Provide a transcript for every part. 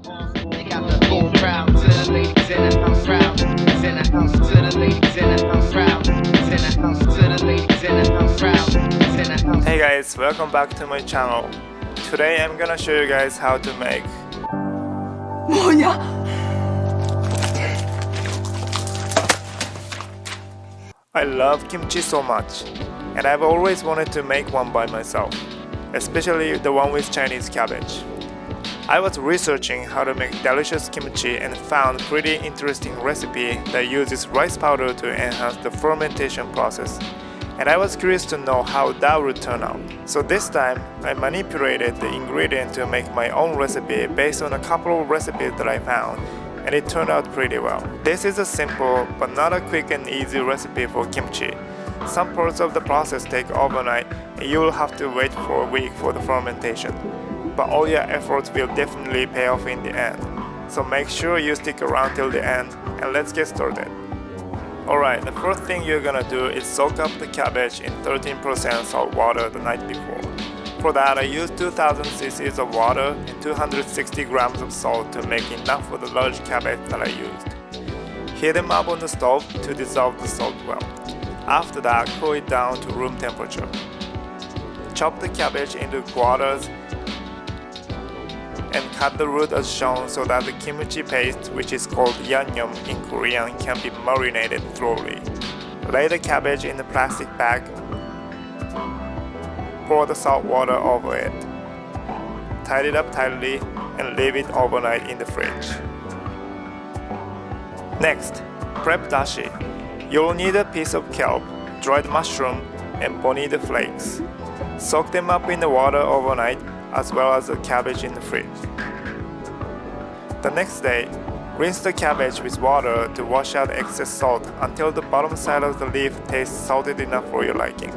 They got the whole crowd to the ladies in the house proud. In the house to the ladies in the house proud. In the house to the ladies in the house proud. In the house. Hey guys, welcome back to my channel. Today I'm gonna show you guys how to make 뭐냐? I love kimchi so much, and I've always wanted to make one by myself, especially the one with Chinese cabbage. I was researching how to make delicious kimchi and found pretty interesting recipe that uses rice powder to enhance the fermentation process. And I was curious to know how that would turn out. So this time, I manipulated the ingredient to make my own recipe based on a couple of recipes that I found, and it turned out pretty well. This is a simple but not a quick and easy recipe for kimchi. Some parts of the process take overnight and you will have to wait for a week for the fermentation. But all your efforts will definitely pay off in the end. So make sure you stick around till the end and let's get started. Alright, the first thing you're gonna do is soak up the cabbage in 13% salt water the night before. For that, I used 2000 cc's of water and 260 grams of salt to make enough for the large cabbage that I used. Heat them up on the stove to dissolve the salt well. After that, cool it down to room temperature. Chop the cabbage into quarters and cut the root as shown so that the kimchi paste, which is called yangnyeom in Korean, can be marinated thoroughly. Lay the cabbage in a plastic bag. Pour the salt water over it. Tie it up tightly and leave it overnight in the fridge. Next, prep dashi. You'll need a piece of kelp, dried mushroom, and bonito flakes. Soak them up in the water overnight as well as the cabbage in the fridge. The next day, rinse the cabbage with water to wash out excess salt until the bottom side of the leaf tastes salted enough for your liking.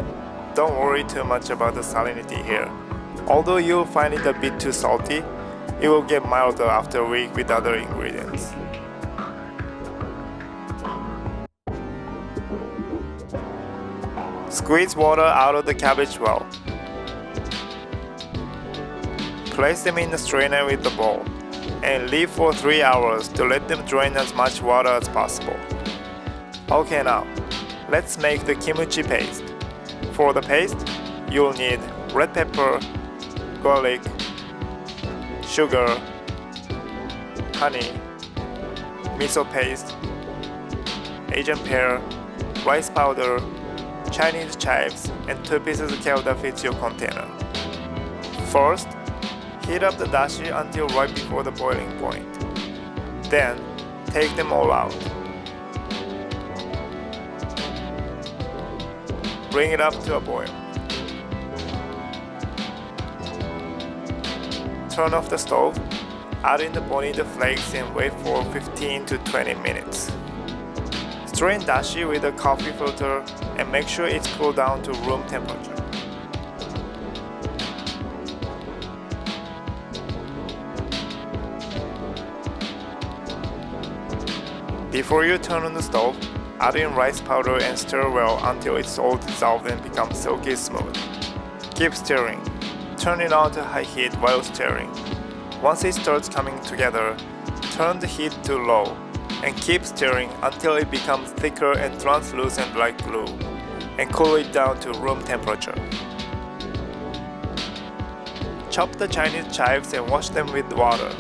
Don't worry too much about the salinity here. Although you'll find it a bit too salty, it will get milder after a week with other ingredients. Squeeze water out of the cabbage well. Place them in the strainer with the bowl and leave for 3 hours to let them drain as much water as possible. Okay, now let's make the kimchi paste. For the paste, you'll need red pepper, garlic, sugar, honey, miso paste, Asian pear, rice powder, Chinese chives, and 2 pieces of kale that fits your container. First, heat up the dashi until right before the boiling point. Then, take them all out. Bring it up to a boil. Turn off the stove, add in the bonito flakes and wait for 15 to 20 minutes. Strain dashi with a coffee filter and make sure it's cooled down to room temperature. Before you turn on the stove, add in rice powder and stir well until it's all dissolved and becomes silky smooth. Keep stirring. Turn it on to high heat while stirring. Once it starts coming together, turn the heat to low and keep stirring until it becomes thicker and translucent like glue, and cool it down to room temperature. Chop the Chinese chives and wash them with water.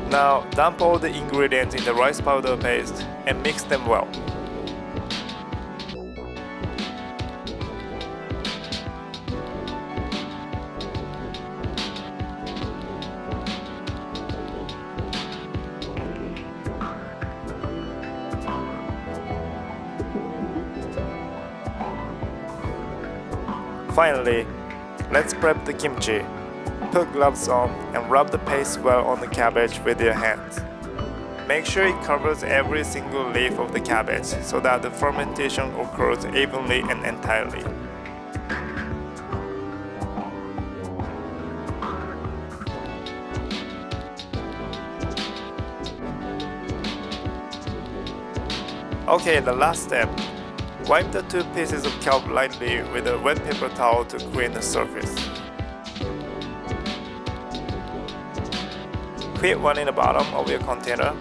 Now dump all the ingredients in the rice powder paste and mix them well. Finally, let's prep the kimchi. Put gloves on and rub the paste well on the cabbage with your hands. Make sure it covers every single leaf of the cabbage so that the fermentation occurs evenly and entirely. Okay, the last step. Wipe the 2 pieces of kelp lightly with a wet paper towel to clean the surface. Put one in the bottom of your container.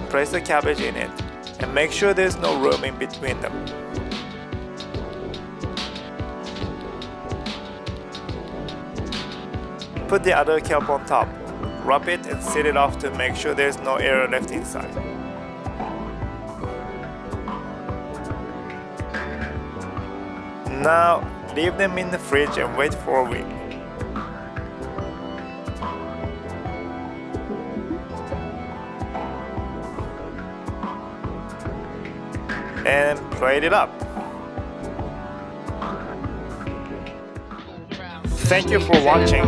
Place the cabbage in it and make sure there's no room in between them. Put the other kelp on top. Rub it and set it off to make sure there's no air left inside. Now, leave them in the fridge and wait for a week. And plate it up. Thank you for watching.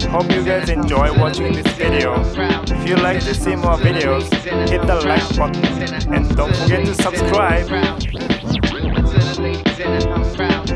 Hope you guys enjoy watching this video. If you like to see more videos, hit the like button and don't forget to subscribe. To the ladies in the house, proud.